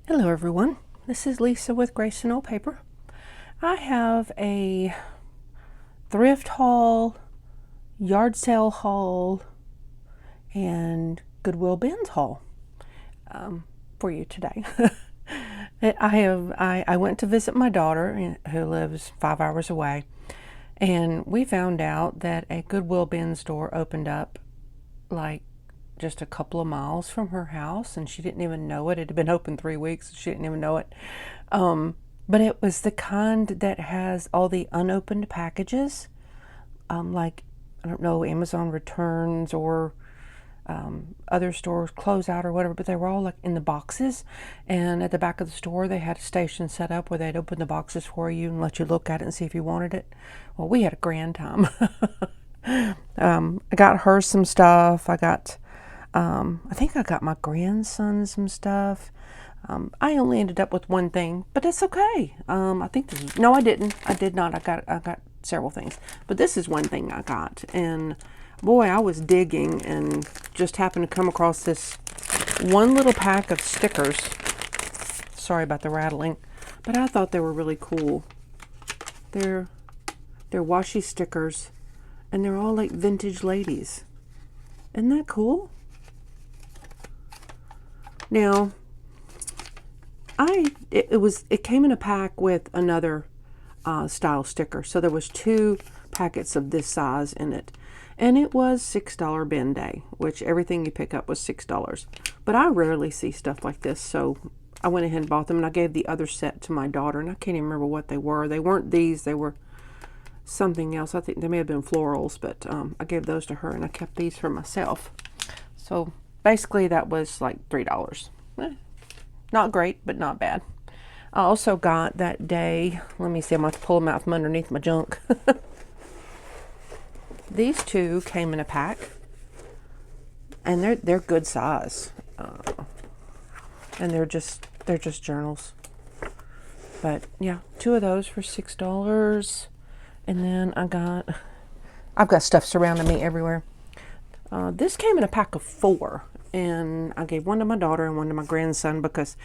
Hello everyone, this is Lisa with Grace and Old Paper. I have a thrift haul, yard sale haul, and Goodwill Bins haul for you today. I went to visit my daughter who lives 5 hours away, and we found out that a Goodwill Bin store opened up like just a couple of miles from her house, and she didn't even know it. It had been open 3 weeks. She didn't even know it. But it was the kind that has all the unopened packages, like, I don't know, Amazon returns or other stores close out or whatever, but they were all like in the boxes. And at the back of the store, they had a station set up where they'd open the boxes for you and let you look at it and see if you wanted it. Well, we had a grand time. I got her some stuff. I think I got my grandson some stuff. I only ended up with one thing, but that's okay. I think no, I didn't. I did not. I got several things, but this is one thing I got. And boy, I was digging and just happened to come across this one little pack of stickers. Sorry about the rattling, but I thought they were really cool. They're washi stickers, and they're all like vintage ladies. Isn't that cool? Now, it came in a pack with another style sticker. So there was 2 packets of this size in it. And it was $6 bin day, which everything you pick up was $6. But I rarely see stuff like this, so I went ahead and bought them, and I gave the other set to my daughter, and I can't even remember what they were. They weren't these, they were something else. I think they may have been florals, but I gave those to her, and I kept these for myself. So basically that was like $3. Not great, but not bad. I also got that day, let me see, I'm going to pull them out from underneath my junk. These 2 came in a pack, and they're good size, and they're just journals. But yeah, 2 of those for $6, and then I've got stuff surrounding me everywhere. This came in a pack of 4, and I gave one to my daughter and one to my grandson because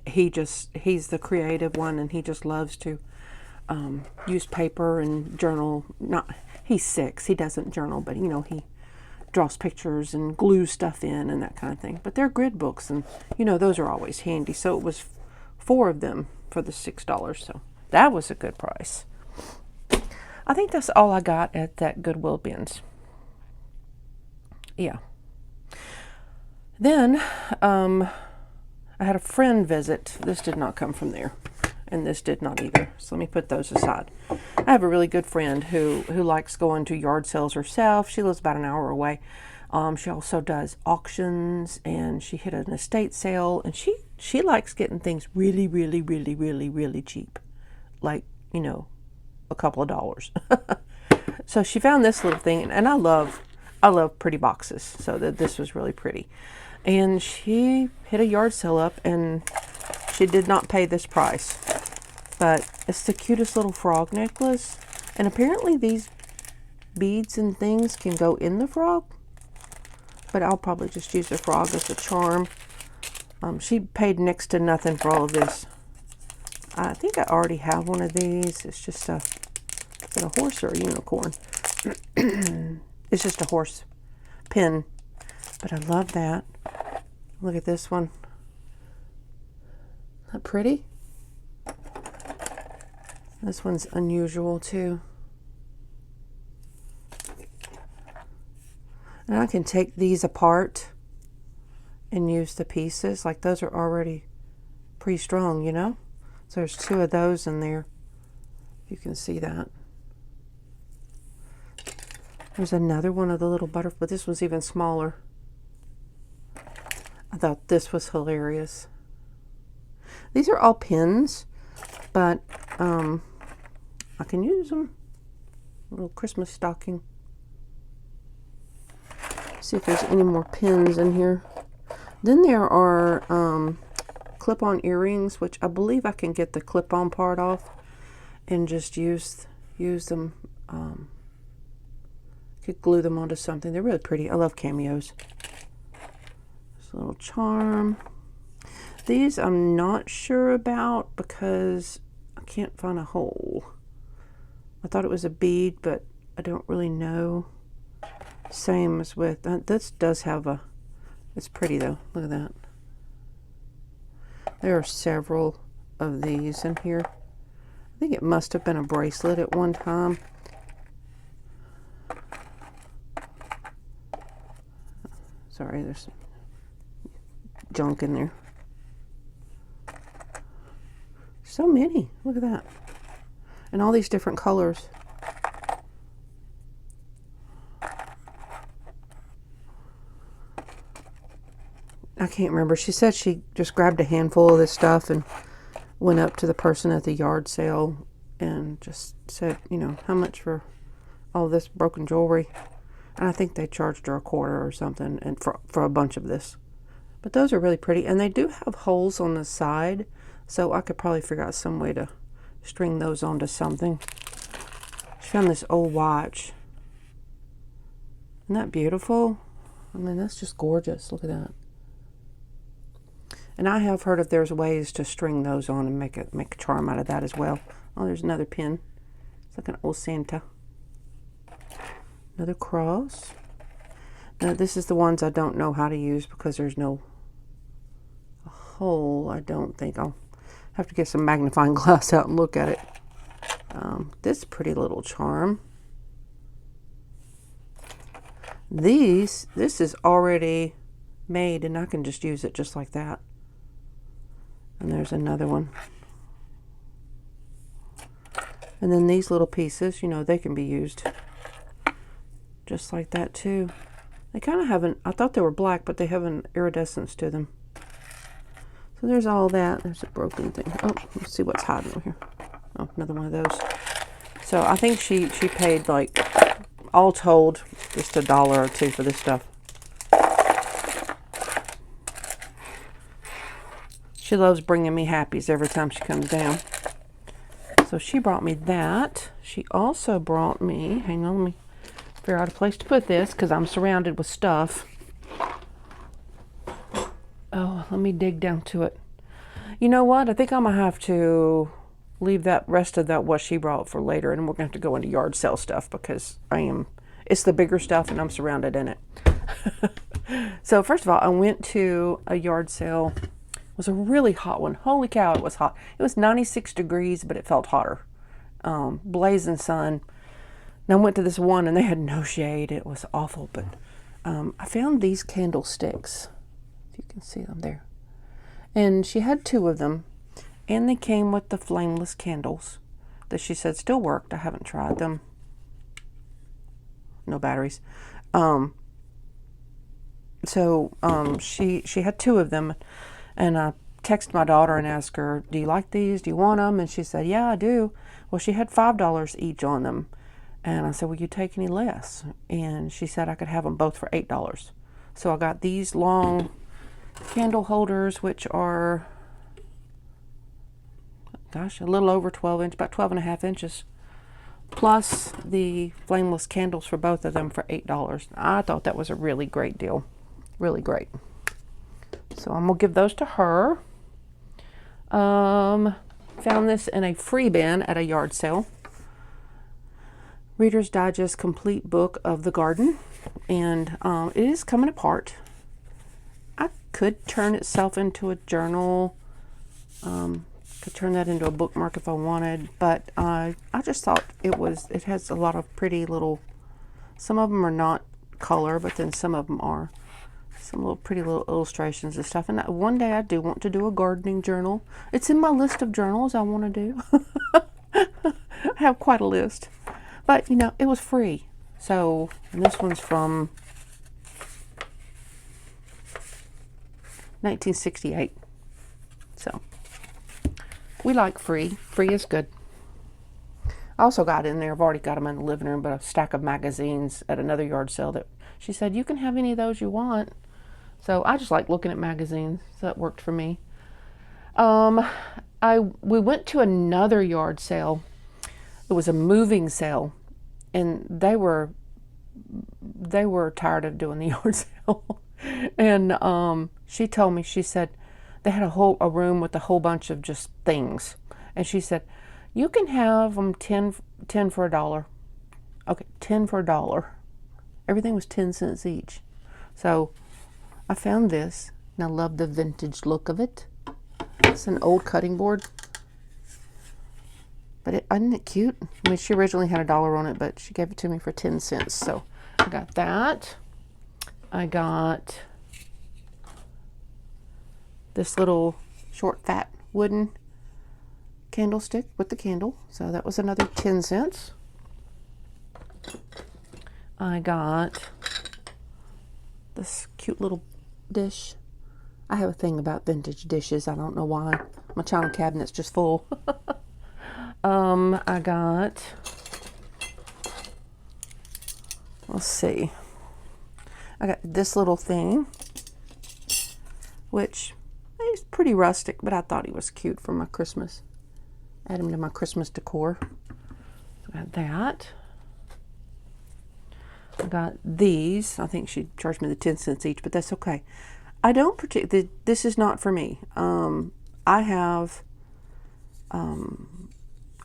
he's the creative one, and he just loves to use paper and journal. He's 6, he doesn't journal, but he draws pictures and glues stuff in and that kind of thing. But they're grid books, and those are always handy. So it was 4 of them for the $6, so that was a good price. I think that's all I got at that Goodwill Bins. Yeah. Then I had a friend visit. This did not come from there, and this did not either. So let me put those aside. I have a really good friend who likes going to yard sales herself. She lives about an hour away. She also does auctions, and she hit an estate sale, and she likes getting things really, really, really, really, really cheap, like a couple of dollars. So she found this little thing, and I love pretty boxes, so this was really pretty. And she hit a yard sale up, and she did not pay this price, but it's the cutest little frog necklace. And apparently these beads and things can go in the frog, but I'll probably just use the frog as a charm. She paid next to nothing for all of this. I think I already have one of these. It's just is it a horse or a unicorn? It's just a horse pin, but I love that. Look at this one. Isn't that pretty? This one's unusual too. And I can take these apart and use the pieces. Like, those are already pre-strung, So there's 2 of those in there. You can see that. There's another one of the little butterflies, but this one's even smaller. I thought this was hilarious. These are all pins, but I can use them. A little Christmas stocking. See if there's any more pins in here. Then there are clip-on earrings, which I believe I can get the clip-on part off and just use them. Could glue them onto something. They're really pretty. I love cameos. This little charm. These I'm not sure about because I can't find a hole. I thought it was a bead, but I don't really know. Same as with, this does have a, it's pretty though. Look at that. There are several of these in here. I think it must have been a bracelet at one time. Sorry, there's some junk in there. So many. Look at that. And all these different colors. I can't remember. She said she just grabbed a handful of this stuff and went up to the person at the yard sale and just said, you know, how much for all this broken jewelry? And I think they charged her $25 or something, and for a bunch of this. But those are really pretty, and they do have holes on the side, so I could probably figure out some way to string those onto something. She found this old watch. Isn't that beautiful? I mean, that's just gorgeous. Look at that. And I have heard if there's ways to string those on and make a charm out of that as well. Oh, there's another pin. It's like an old Santa. Another cross. Now this is the ones I don't know how to use because there's no hole. I don't think. I'll have to get some magnifying glass out and look at it. This pretty little charm. This is already made and I can just use it just like that. And there's another one. And then these little pieces, you know, they can be used just like that too. They kind of have an, I thought they were black, but they have an iridescence to them. So there's all that. There's a broken thing. Oh, let's see what's hiding over here. Oh, another one of those. So I think she paid, like, all told, just $1 or $2 for this stuff. She loves bringing me happies every time she comes down. So she brought me that. She also brought me, hang on, let me figure out a place to put this because I'm surrounded with stuff. Oh, let me dig down to it. You know what? I think I'm going to have to leave that rest of that what she brought for later, and we're going to have to go into yard sale stuff because it's the bigger stuff and I'm surrounded in it. So first of all, I went to a yard sale. It was a really hot one. Holy cow, it was hot. It was 96 degrees, but it felt hotter. Blazing sun. And I went to this one and they had no shade. It was awful, but I found these candlesticks. If you can see them there. And she had 2 of them, and they came with the flameless candles that she said still worked. I haven't tried them. No batteries. She had 2 of them, and I texted my daughter and asked her, do you like these? Do you want them? And she said, yeah, I do. Well, she had $5 each on them. And I said, will you take any less? And she said I could have them both for $8. So I got these long candle holders, which are, gosh, a little over 12 inches, about 12.5 inches, plus the flameless candles for both of them for $8. I thought that was a really great deal. Really great. So I'm gonna give those to her. Found this in a free bin at a yard sale. Reader's Digest complete book of the garden, and it is coming apart. I could turn itself into a journal. Could turn that into a bookmark if I wanted, but I just thought it has a lot of pretty little, some of them are not color, but then some of them are. Some little pretty little illustrations and stuff. And one day I do want to do a gardening journal. It's in my list of journals I want to do. I have quite a list. But, you know, it was free. So, and this one's from 1968. So, we like free. Free is good. I also got in there, I've already got them in the living room, but a stack of magazines at another yard sale that she said, you can have any of those you want. So I just like looking at magazines, so that worked for me. We went to another yard sale. It was a moving sale, and they were tired of doing the yard sale. And she told me, she said, they had a room with a whole bunch of just things. And she said, you can have them 10 for $1. Okay, 10 for $1. Everything was 10 cents each. So I found this, and I love the vintage look of it. It's an old cutting board. But isn't it cute? I mean, she originally had $1 on it, but she gave it to me for 10 cents. So I got that. I got this little short, fat wooden candlestick with the candle. So that was another 10 cents. I got this cute little dish. I have a thing about vintage dishes. I don't know why. My china cabinet's just full. I got, let's see. I got this little thing, which he's pretty rustic, but I thought he was cute for my Christmas. Add him to my Christmas decor. I got that. I got these. I think she charged me the 10 cents each, but that's okay. I don't particularly, this is not for me. I have,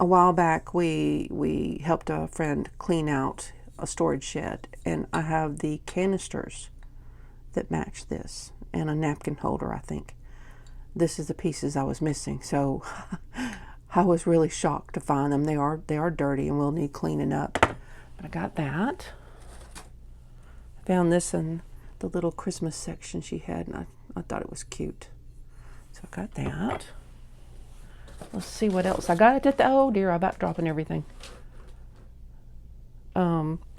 a while back we helped a friend clean out a storage shed, and I have the canisters that match this, and a napkin holder, I think. This is the pieces I was missing, so I was really shocked to find them. They are dirty and will need cleaning up. But I got that. I found this in the little Christmas section she had, and I thought it was cute. So I got that. Let's see what else I got. Oh dear, I'm about dropping everything.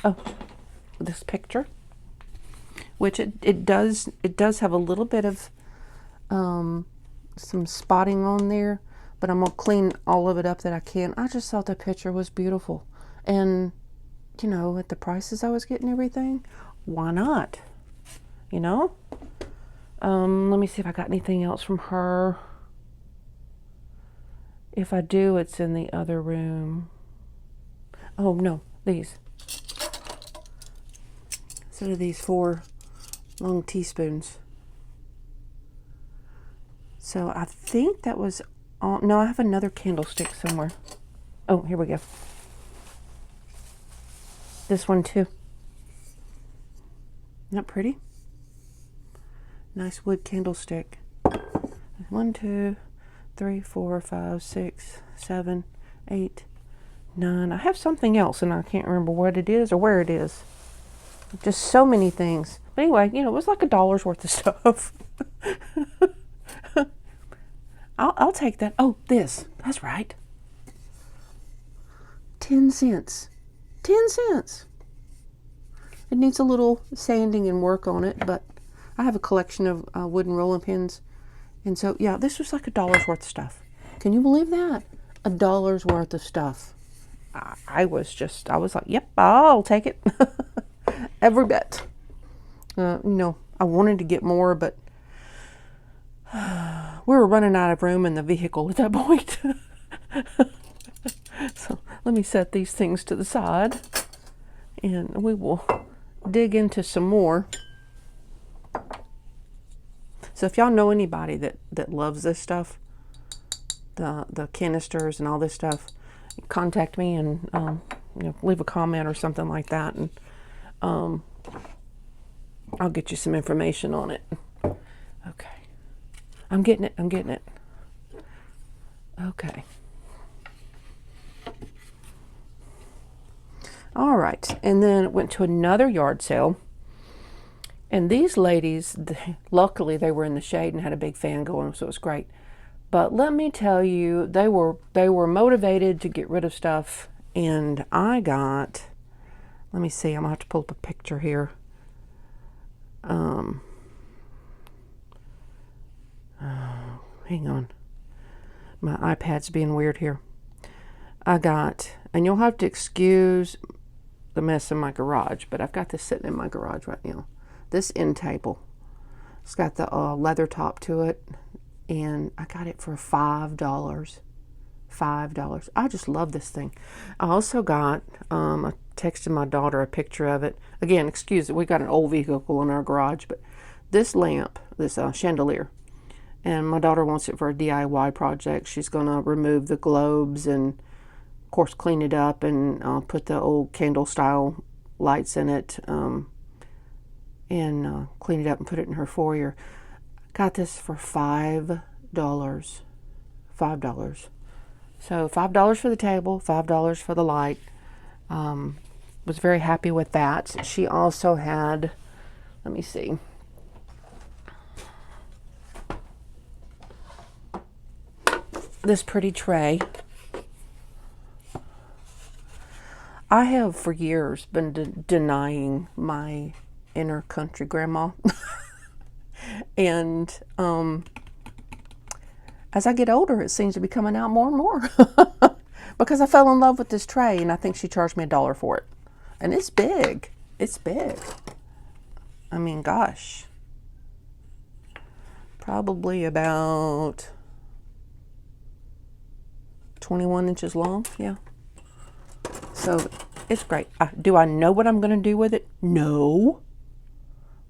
Oh, this picture, which it does have a little bit of some spotting on there, but I'm gonna clean all of it up that I can. I just thought the picture was beautiful, and you know, at the prices I was getting everything, why not? You know. Let me see if I got anything else from her. If I do, it's in the other room. Oh no, these. Instead of these 4 long teaspoons. So I think that was all. No, I have another candlestick somewhere. Oh, here we go. This one too. Isn't that pretty? Nice wood candlestick. 1, 2, 3, 4, 5, 6, 7, 8, 9. I have something else and I can't remember what it is or where it is. Just so many things. But anyway, you know, it was like $1 worth of stuff. I'll take that. Oh, this. That's right. 10 cents. 10 cents. It needs a little sanding and work on it, but I have a collection of wooden rolling pins. And so, yeah, this was like $1 worth of stuff. Can you believe that? $1 worth of stuff. I was like, yep, I'll take it. Every bit. You know, I wanted to get more, but we were running out of room in the vehicle at that point. So let me set these things to the side, and we will dig into some more. So if y'all know anybody that loves this stuff, the canisters and all this stuff, contact me and you know, leave a comment or something like that, and I'll get you some information on it. Okay. I'm getting it. Okay. All right. And then it went to another yard sale. And these ladies, luckily they were in the shade and had a big fan going, so it was great. But let me tell you, they were motivated to get rid of stuff. And I got, let me see, I'm gonna have to pull up a picture here. Hang on. My iPad's being weird here. I got, and you'll have to excuse the mess in my garage, but I've got this sitting in my garage right now. This end table. It's got the leather top to it, and I got it for $5. $5. I just love this thing. I also got, I texted my daughter a picture of it. Again, excuse it, we got an old vehicle in our garage, but this lamp, this chandelier, And my daughter wants it for a DIY project. She's going to remove the globes and, of course, clean it up and put the old candle style lights in it, and clean it up and put it in her foyer. Got this for $5. $5. So $5 for the table, $5 for the light. Was very happy with that. She also had, let me see, this pretty tray. I have for years been denying my inner country grandma. And as I get older, it seems to be coming out more and more. Because I fell in love with this tray, and I think she charged me $1 for it. And it's big. It's big. I mean, gosh. Probably about 21 inches long. Yeah. So it's great. Do I know what I'm going to do with it? No.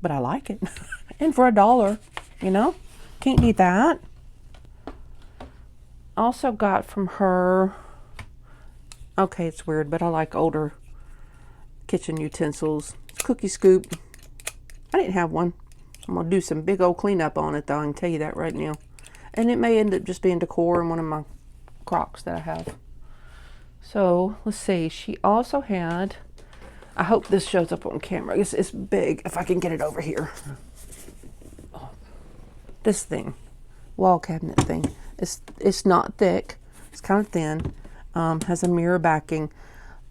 But I like it. And for $1, you know, can't beat that. Also got from her, okay, it's weird, but I like older kitchen utensils. Cookie scoop. I didn't have one. I'm going to do some big old cleanup on it, though. I can tell you that right now. And it may end up just being decor in one of my crocks that I have. So, let's see. She also had, I hope this shows up on camera. It's big, if I can get it over here. This thing. Wall cabinet thing. It's not thick. It's kind of thin. Has a mirror backing.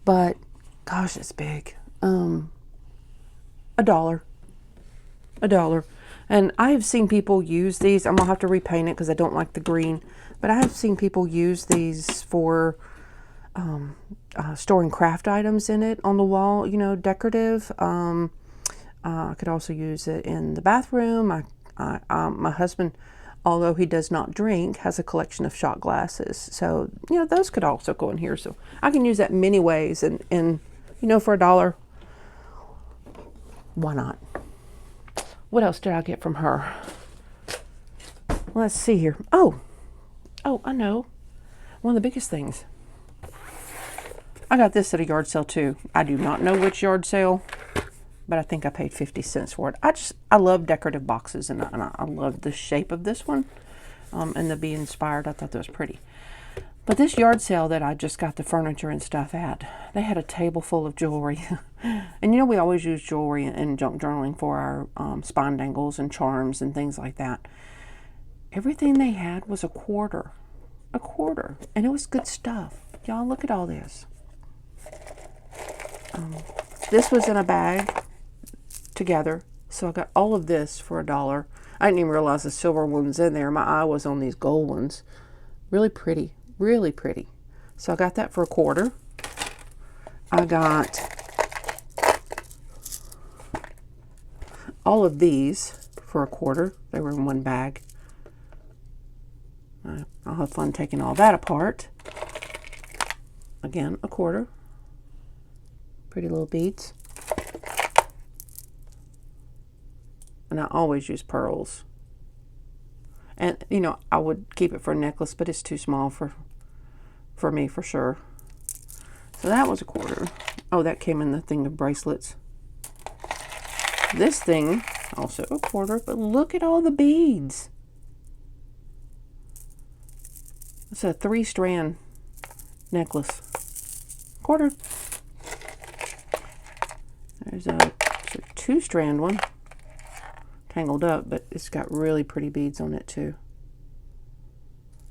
But, gosh, it's big. $1. $1. And I have seen people use these. I'm going to have to repaint it because I don't like the green. But I have seen people use these for storing craft items in it on the wall, you know, decorative. I could also use it in the bathroom. My husband, although he does not drink, has a collection of shot glasses. So, you know, those could also go in here. So I can use that many ways. And you know, for $1, why not? What else did I get from her? Let's see here. Oh, I know. One of the biggest things. I got this at a yard sale too. I do not know which yard sale, but I think I paid 50 cents for it. I love decorative boxes, and I love the shape of this one, and the Be Inspired. I thought that was pretty. But this yard sale that I just got the furniture and stuff at, they had a table full of jewelry. And you know, we always use jewelry and junk journaling for our spine dangles and charms and things like that. Everything they had was a quarter. A quarter. And it was good stuff. Y'all, look at all this. This was in a bag together. So I got all of this for $1. I didn't even realize the silver ones in there. My eye was on these gold ones. Really pretty. Really pretty. So I got that for a quarter. I got all of these for a quarter. They were in one bag. I'll have fun taking all that apart. Again, a quarter. Pretty little beads. And I always use pearls. And, you know, I would keep it for a necklace, but it's too small for me, for sure. So that was a quarter. Oh, that came in the thing of bracelets. This thing, also a quarter, but look at all the beads. It's a 3-strand necklace. Quarter. There's a 2-strand one. Tangled up, but it's got really pretty beads on it too.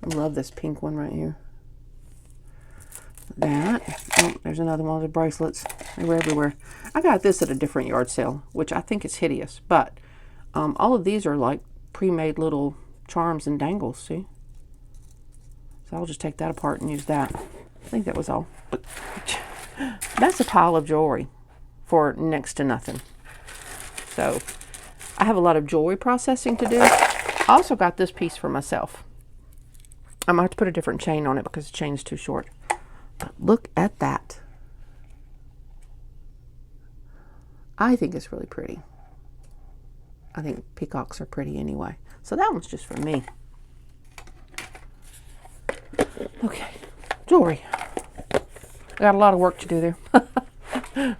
I love this pink one right here. That. Oh, there's another one of the bracelets. They were everywhere. I got this at a different yard sale, which I think is hideous, but all of these are like pre-made little charms and dangles, see? So I'll just take that apart and use that. I think that was all. But that's a pile of jewelry for next to nothing. So I have a lot of jewelry processing to do. I also got this piece for myself. I might have to put a different chain on it because the chain's too short. But look at that. I think it's really pretty. I think peacocks are pretty anyway. So that one's just for me. Okay, jewelry. I got a lot of work to do there. I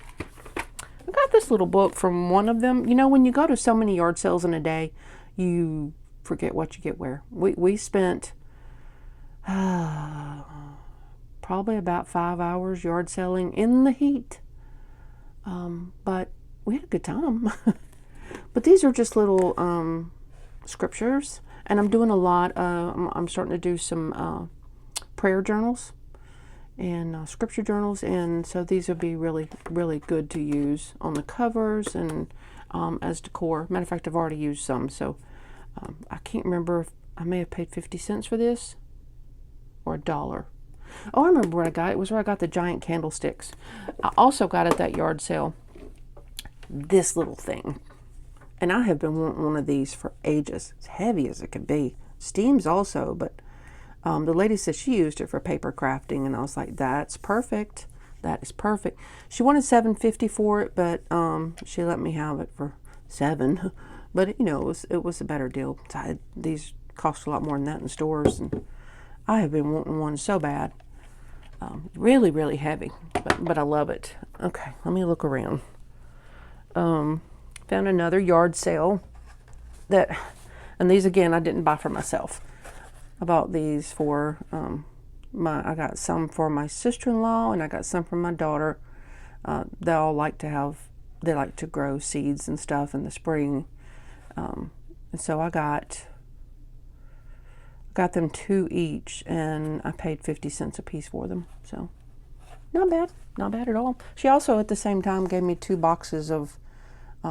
got this little book from one of them. You know, when you go to so many yard sales in a day, you forget what you get where. We spent probably about 5 hours yard selling in the heat. But we had a good time. But these are just little scriptures, and I'm doing a lot. I'm starting to do some prayer journals and scripture journals, and so these would be really, really good to use on the covers and as decor. Matter of fact, I've already used some, so I can't remember if I may have paid 50 cents for this or $1. Oh, I remember what I got. It was where I got the giant candlesticks. I also got at that yard sale this little thing, and I have been wanting one of these for ages. It's heavy as it could be. Steams also, but the lady said she used it for paper crafting, and I was like, that's perfect. That is perfect. She wanted $7.50 for it, but she let me have it for $7. But you know, it was a better deal. These cost a lot more than that in stores, and I have been wanting one so bad. Really, really heavy, but I love it. Okay, let me look around. Found another yard sale and these again I didn't buy for myself. I bought these for I got some for my sister-in-law, and I got some for my daughter. They all like to grow seeds and stuff in the spring, and so I got them 2 each, and I paid 50 cents a piece for them. So not bad at all. She also at the same time gave me 2 boxes of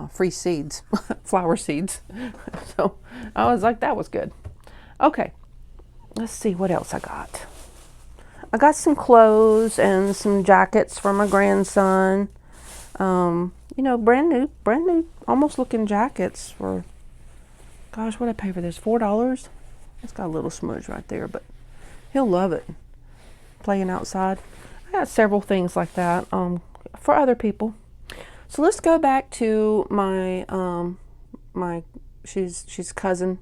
free seeds, flower seeds. So I was like, that was good. Okay, let's see what else I got. I got some clothes and some jackets for my grandson. You know, brand new, almost looking jackets for, gosh, what did I pay for this? $4? It's got a little smudge right there, but he'll love it. Playing outside. I got several things like that for other people. So let's go back to my she's cousin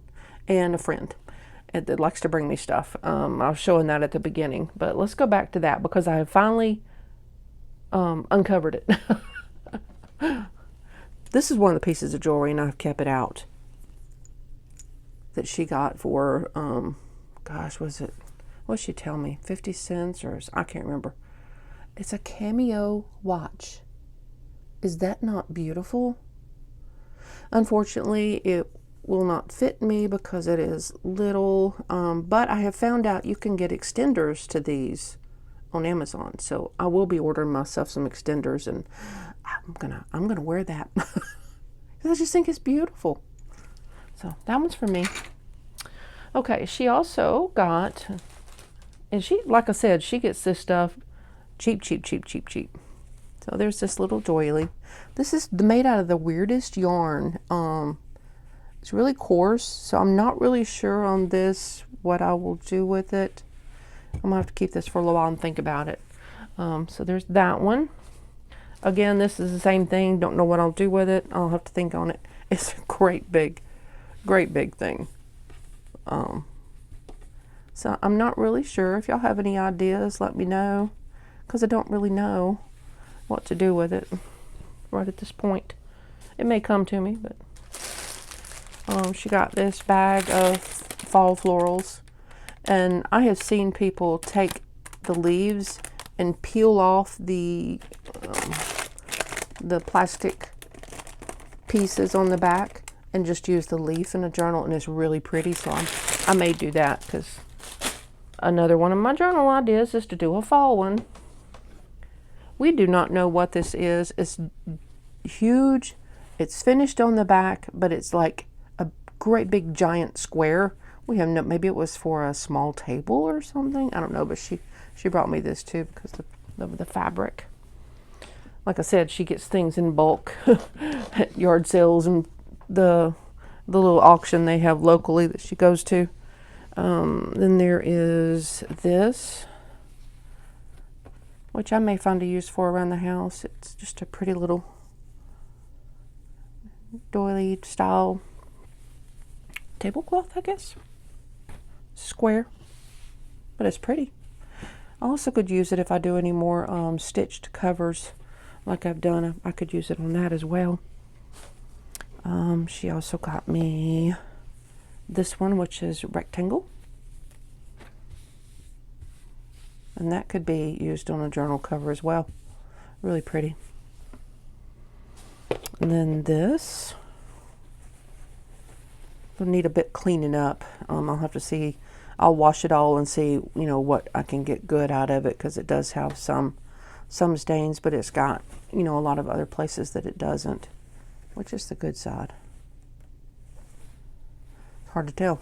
and a friend that likes to bring me stuff. I was showing that at the beginning, but let's go back to that because I have finally uncovered it. This is one of the pieces of jewelry, and I've kept it out, that she got for gosh, what did she tell me, 50 cents, or I can't remember. It's a cameo watch. Is that not beautiful? Unfortunately, it will not fit me because it is little, but I have found out you can get extenders to these on Amazon, so I will be ordering myself some extenders, and I'm gonna wear that. I just think it's beautiful. So that one's for me. Okay, she also got, and she, like I said, she gets this stuff cheap. So there's this little doily. This is made out of the weirdest yarn. It's really coarse, so I'm not really sure on this what I will do with it. I'm gonna have to keep this for a little while and think about it. So there's that one. Again, this is the same thing. Don't know what I'll do with it. I'll have to think on it. It's a great big thing. So I'm not really sure. If y'all have any ideas, let me know, because I don't really know what to do with it right at this point. It may come to me, but she got this bag of fall florals, and I have seen people take the leaves and peel off the plastic pieces on the back and just use the leaf in a journal, and it's really pretty. So I may do that, because another one of my journal ideas is to do a fall one. We do not know what this is. It's huge. It's finished on the back, but it's like a great big giant square. We have no, maybe it was for a small table or something. I don't know, but she brought me this too because of the fabric. Like I said, she gets things in bulk at yard sales and the little auction they have locally that she goes to. Then there is this, which I may find a use for around the house. It's just a pretty little doily style tablecloth, I guess. Square, but it's pretty. I also could use it if I do any more stitched covers like I've done. I could use it on that as well. She also got me this one, which is rectangle. And that could be used on a journal cover as well. Really pretty. And then this will need a bit cleaning up. I'll have to see. I'll wash it all and see, you know, what I can get good out of it, because it does have some stains, but it's got, you know, a lot of other places that it doesn't. Which is the good side? Hard to tell.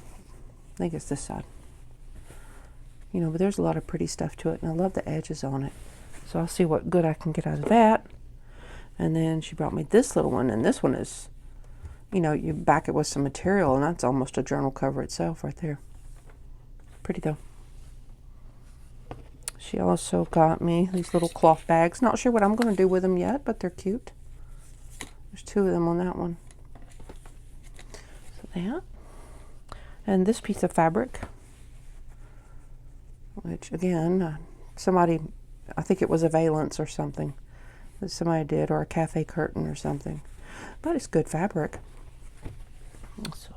I think it's this side. You know, but there's a lot of pretty stuff to it, and I love the edges on it. So I'll see what good I can get out of that. And then she brought me this little one, and this one is, you know, you back it with some material, and that's almost a journal cover itself right there. Pretty though. She also got me these little cloth bags. Not sure what I'm going to do with them yet, but they're cute. There's 2 of them on that one. So that. And this piece of fabric, which again, somebody, I think it was a valance or something that somebody did, or a cafe curtain or something. But it's good fabric. So,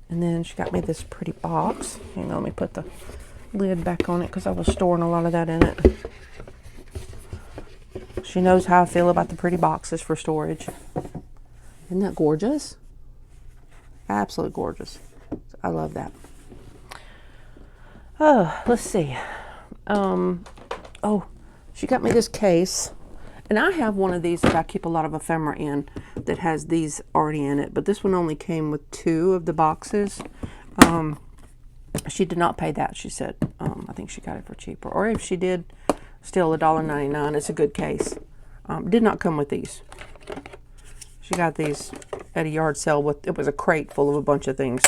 and then she got me this pretty box. Hang on, let me put the lid back on it, because I was storing a lot of that in it. She knows how I feel about the pretty boxes for storage. Isn't that gorgeous? Absolutely gorgeous. I love that. Oh, let's see. Oh, she got me this case. And I have one of these that I keep a lot of ephemera in that has these already in it. But this one only came with 2 of the boxes. She did not pay that, she said. I think she got it for cheaper. Or if she did, still $1.99. It's a good case. Did not come with these. She got these at a yard sale. It was a crate full of a bunch of things.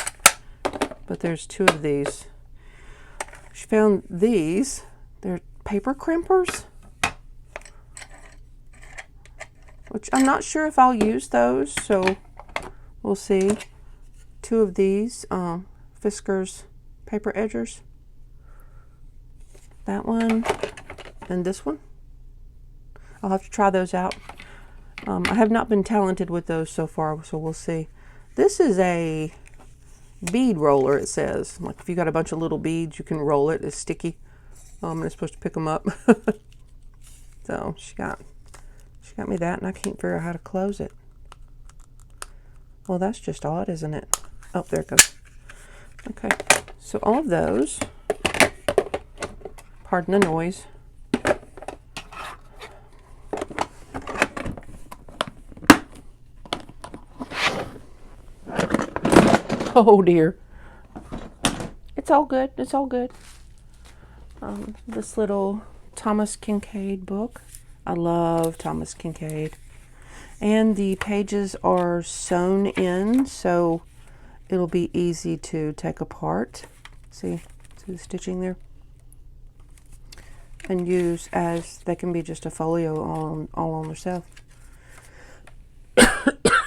But there's 2 of these. She found these. They're paper crimpers, which I'm not sure if I'll use those, so we'll see. 2 of these Fisker's paper edgers. That one and this one. I'll have to try those out. I have not been talented with those so far, so we'll see. This is a bead roller, it says. Like if you got a bunch of little beads, you can roll it. It's sticky. And it's supposed to pick them up. So she got me that, and I can't figure out how to close it. Well, that's just odd, isn't it? Oh, there it goes. Okay, so all of those, pardon the noise. Oh dear. It's all good. It's all good. This little Thomas Kincaid book. I love Thomas Kincaid. And the pages are sewn in, so it'll be easy to take apart. See the stitching there? And use as, they can be just a folio all on themselves.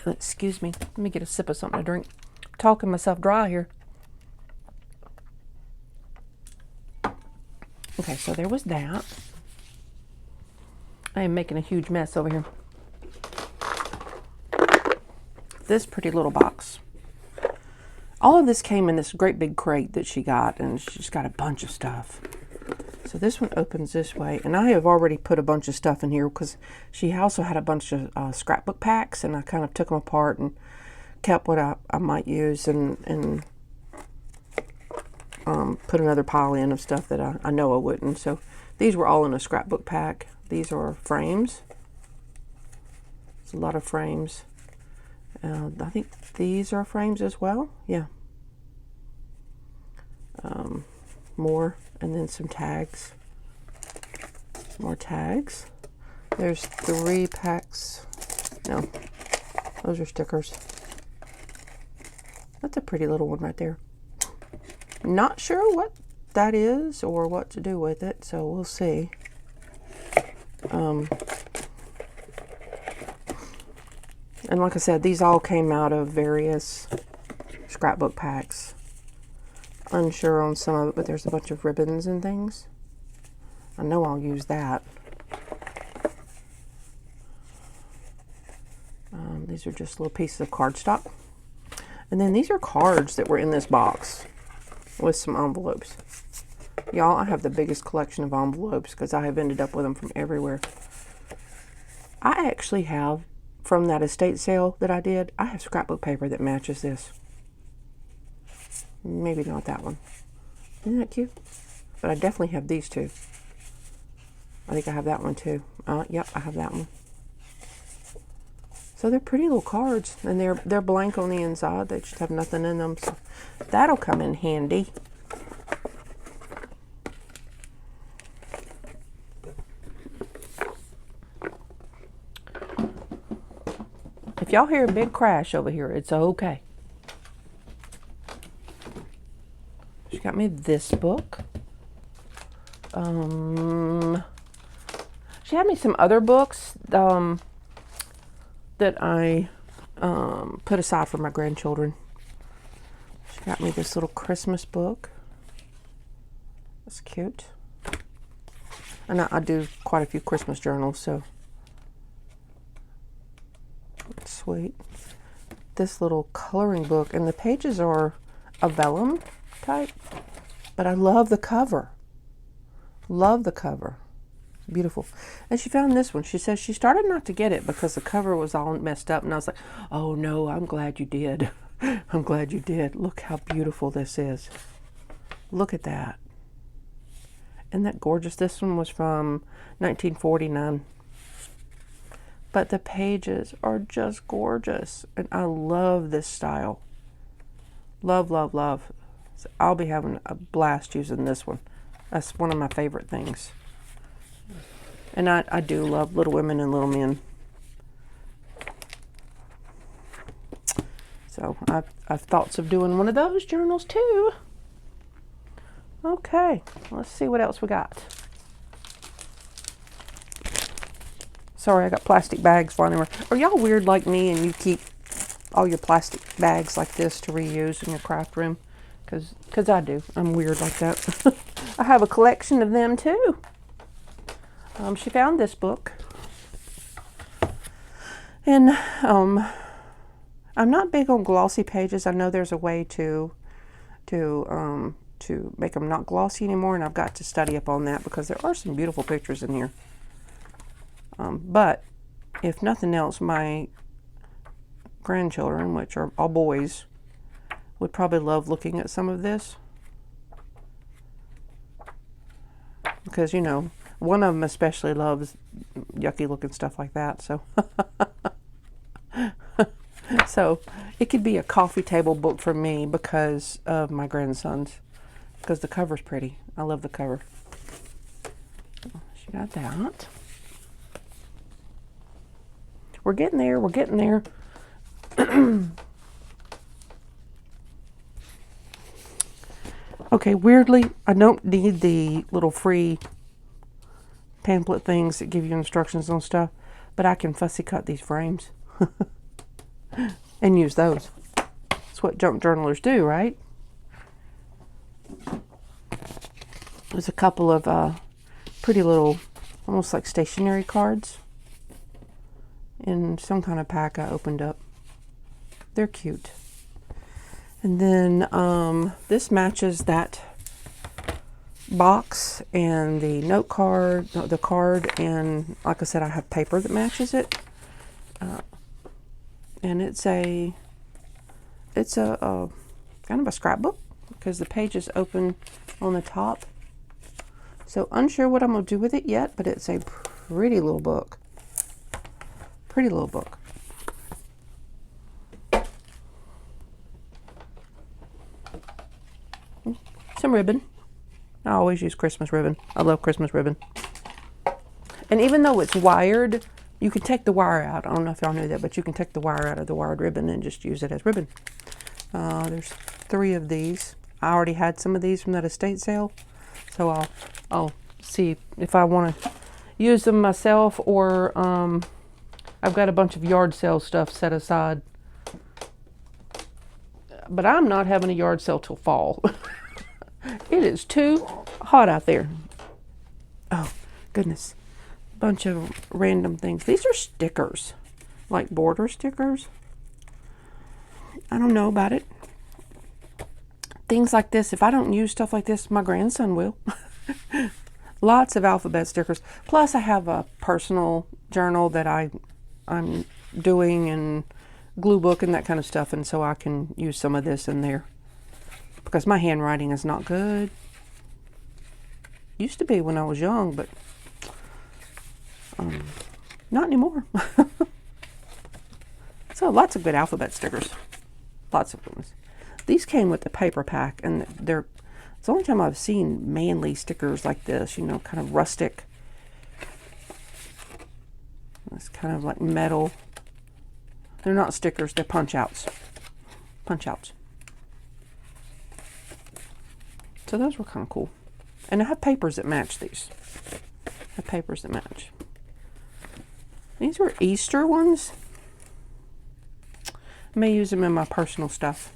Excuse me. Let me get a sip of something to drink. I'm talking myself dry here. Okay, so there was that. I am making a huge mess over here. This pretty little box. All of this came in this great big crate that she got, and she's got a bunch of stuff. So this one opens this way, and I have already put a bunch of stuff in here because she also had a bunch of scrapbook packs, and I kind of took them apart and kept what I might use, and put another pile in of stuff that I know I wouldn't. So these were all in a scrapbook pack. These are frames. It's a lot of frames. I think these are frames as well. Yeah. More, and then some tags. More tags. There's 3 packs. No, those are stickers. That's a pretty little one right there. Not sure what that is or what to do with it, so we'll see. And like I said, these all came out of various scrapbook packs. Unsure on some of it, but there's a bunch of ribbons and things. I know I'll use that. These are just little pieces of cardstock. And then these are cards that were in this box with some envelopes. Y'all, I have the biggest collection of envelopes because I have ended up with them from everywhere. I actually have, from that estate sale that I did, I have scrapbook paper that matches this. Maybe not that one. Isn't that cute? But I definitely have these two. I think I have that one too. Yep, I have that one. So they're pretty little cards, and they're blank on the inside. They just have nothing in them, so that'll come in handy. If y'all hear a big crash over here, it's okay. She got me this book. She had me some other books that I put aside for my grandchildren. She got me this little Christmas book. That's cute. And I do quite a few Christmas journals, so that's sweet. This little coloring book, and the pages are a vellum type, but I love the cover. Love the cover. Beautiful. And she found this one. She says she started not to get it because the cover was all messed up, and I was like, oh no, I'm glad you did. I'm glad you did. Look how beautiful this is. Look at that. Isn't that gorgeous? This one was from 1949. But the pages are just gorgeous, and I love this style. Love, love, love. So I'll be having a blast using this one. That's one of my favorite things. And I do love Little Women and Little Men. So I've thoughts of doing one of those journals too. Okay, let's see what else we got. Sorry, I got plastic bags flying around. Are y'all weird like me and you keep all your plastic bags like this to reuse in your craft room? Because I do. I'm weird like that. I have a collection of them too. She found this book. And I'm not big on glossy pages. I know there's a way to make them not glossy anymore, and I've got to study up on that because there are some beautiful pictures in here. But if nothing else, my grandchildren, which are all boys, would probably love looking at some of this. Because, you know, one of them especially loves yucky looking stuff like that. So, so it could be a coffee table book for me because of my grandsons. Because the cover's pretty. I love the cover. She got that. We're getting there. We're getting there. Okay, weirdly, I don't need the little free pamphlet things that give you instructions on stuff, but I can fussy cut these frames and use those. That's what junk journalers do, right? There's a couple of pretty little, almost like stationery cards in some kind of pack I opened up. They're cute. And then this matches that box and the note card, the card, and like I said, I have paper that matches it. And it's a kind of a scrapbook because the pages open on the top. So unsure what I'm going to do with it yet, but it's a pretty little book. Pretty little book. Some ribbon. I always use Christmas ribbon. I love Christmas ribbon. And even though it's wired, you can take the wire out. I don't know if y'all knew that, but you can take the wire out of the wired ribbon and just use it as ribbon. There's 3 of these. I already had some of these from that estate sale, so I'll see if I want to use them myself, or I've got a bunch of yard sale stuff set aside. But I'm not having a yard sale till fall. It is too hot out there. Oh, Goodness. Bunch of random things. These are stickers, like border stickers. I don't know about it. Things like this, if I don't use stuff like this, my grandson will. Lots of alphabet stickers. Plus, I have a personal journal that I'm doing, and glue book and that kind of stuff, and so I can use some of this in there because my handwriting is not good. Used to be when I was young, but not anymore. So lots of good alphabet stickers. Lots of ones. These came with the paper pack, and it's the only time I've seen manly stickers like this, you know, kind of rustic. It's kind of like metal. They're not stickers, they're punch outs. Punch outs. So those were kind of cool. And I have papers that match these. I have papers that match. These were Easter ones. I may use them in my personal stuff.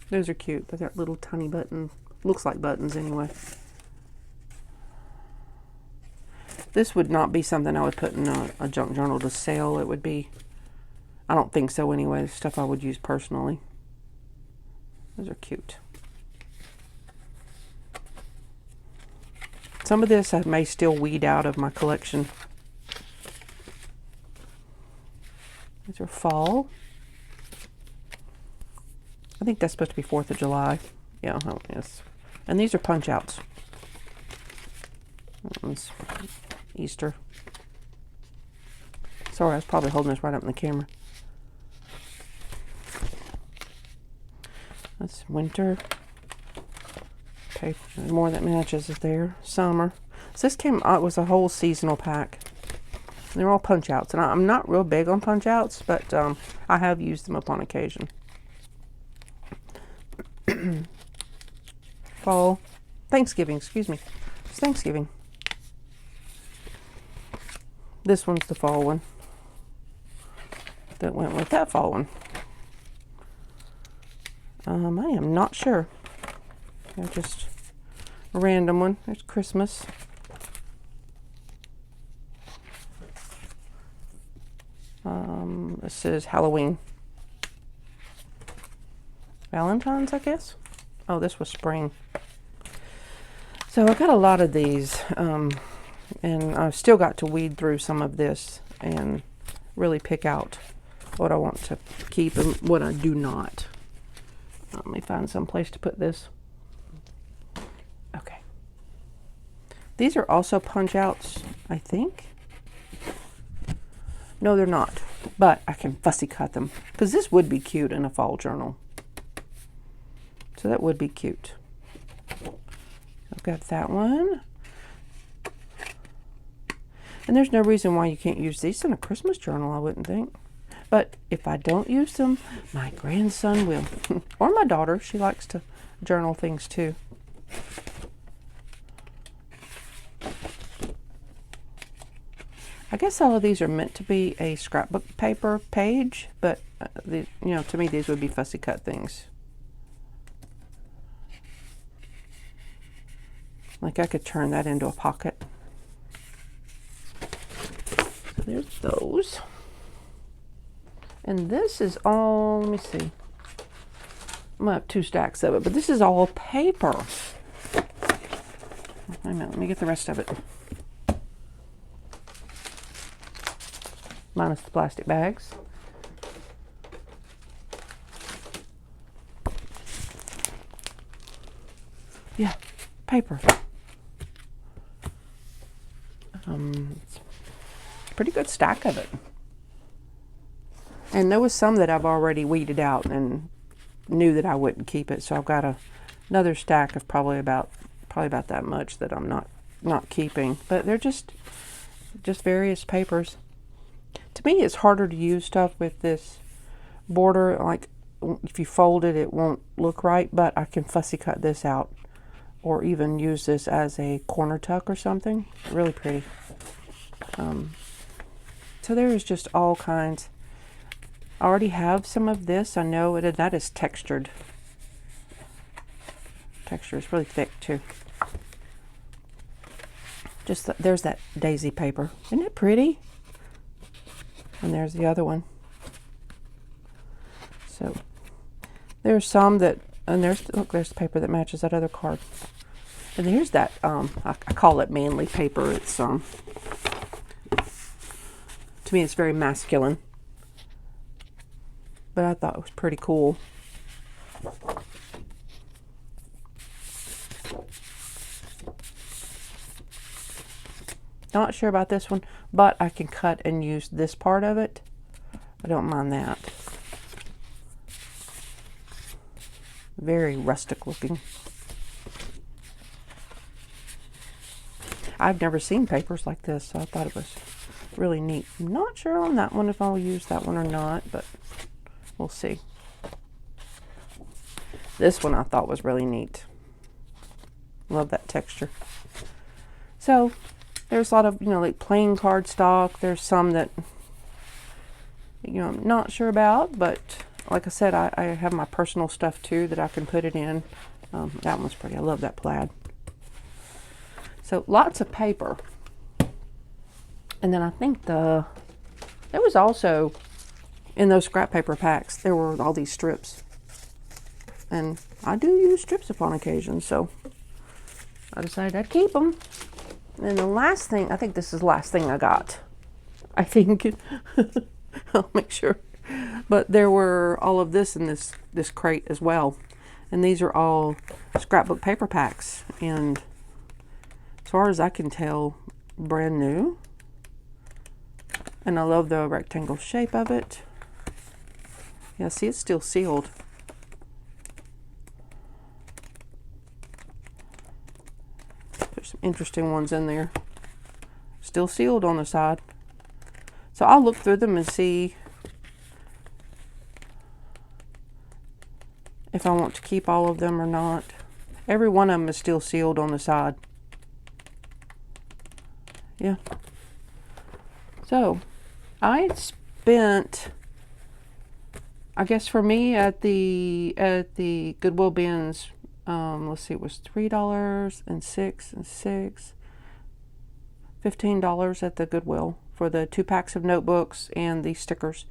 Those are cute. They got little tiny buttons. Looks like buttons anyway. This would not be something I would put in a junk journal to sell. It would be, I don't think so anyway, stuff I would use personally. Those are cute. Some of this I may still weed out of my collection. These are fall. I think that's supposed to be 4th of July. Yeah, oh, yes. And these are punch outs. That one's Easter. Sorry, I was probably holding this right up in the camera. That's winter. Paper. More that matches is there. Summer. So this came out, was a whole seasonal pack. They're all punch outs. And I'm not real big on punch outs, but I have used them upon occasion. Fall. Thanksgiving, excuse me. It's Thanksgiving. This one's the fall one. That went with that fall one. I am not sure. They're just a random one. There's Christmas. This is Halloween. Valentine's, I guess. Oh, this was spring. So I got a lot of these, and I've still got to weed through some of this and really pick out what I want to keep and what I do not. Let me find some place to put this. Okay. These are also punch outs, I think. No, they're not, but I can fussy cut them because this would be cute in a fall journal. So that would be cute. I've got that one. And there's no reason why you can't use these in a Christmas journal, I wouldn't think. But if I don't use them, my grandson will. Or my daughter. She likes to journal things too. I guess all of these are meant to be a scrapbook paper page, but you know, to me these would be fussy cut things. Like I could turn that into a pocket. So there's those. And this is all, let me see. I'm gonna have 2 stacks of it, but this is all paper. Wait a minute, let me get the rest of it. Minus the plastic bags. Yeah, paper. It's a pretty good stack of it. And there was some that I've already weeded out and knew that I wouldn't keep it, so I've got another stack of probably about that much that I'm not keeping. But they're just various papers. To me, it's harder to use stuff with this border. Like if you fold it, it won't look right, but I can fussy cut this out or even use this as a corner tuck or something. Really pretty. So there's just all kinds. I already have some of this. I know that is textured. Texture is really thick too. Just there's that daisy paper. Isn't it pretty? And there's the other one. So there's some that, and there's, look, there's the paper that matches that other card. And here's that, I call it manly paper. It's, to me, it's very masculine. But I thought it was pretty cool. Not sure about this one, but I can cut and use this part of it. I don't mind that. Very rustic looking. I've never seen papers like this, so I thought it was really neat. I'm not sure on that one if I'll use that one or not, but we'll see. This one I thought was really neat. Love that texture. So there's a lot of, like plain cardstock. There's some that, I'm not sure about, but like I said, I have my personal stuff too that I can put it in. That one's pretty. I love that plaid. So lots of paper. And then I think there was also, in those scrap paper packs, there were all these strips. And I do use strips upon occasion, so I decided I'd keep them. And the last thing, I think this is the last thing I got. I think. I'll make sure. But there were all of this in this crate as well. And these are all scrapbook paper packs. And as far as I can tell, brand new. And I love the rectangle shape of it. Yeah, see, it's still sealed. There's some interesting ones in there. Still sealed on the side. So I'll look through them and see if I want to keep all of them or not. Every one of them is still sealed on the side. Yeah. So I spent, I guess for me at the Goodwill Bins, let's see, it was $3 and $6 $15 at the Goodwill for the 2 packs of notebooks and the stickers.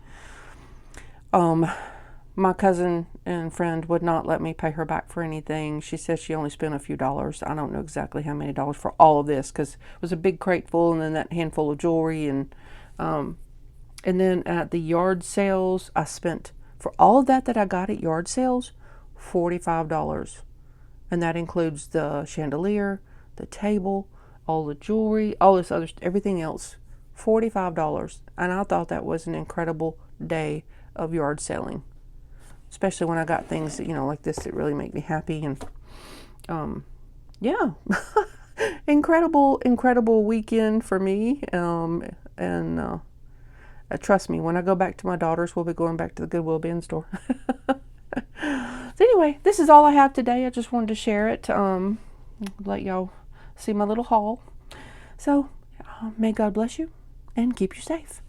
My cousin and friend would not let me pay her back for anything. She said she only spent a few dollars. I don't know exactly how many dollars for all of this, because it was a big crate full, and then that handful of jewelry, and then at the yard sales, I spent, for all of that I got at yard sales, $45. And that includes the chandelier, the table, all the jewelry, all this other, everything else. $45. And I thought that was an incredible day of yard selling. Especially when I got things that, like this that really make me happy. And yeah, incredible weekend for me. Trust me, when I go back to my daughter's, we'll be going back to the Goodwill Bin store. So anyway, this is all I have today. I just wanted to share it, let y'all see my little haul. So may God bless you and keep you safe.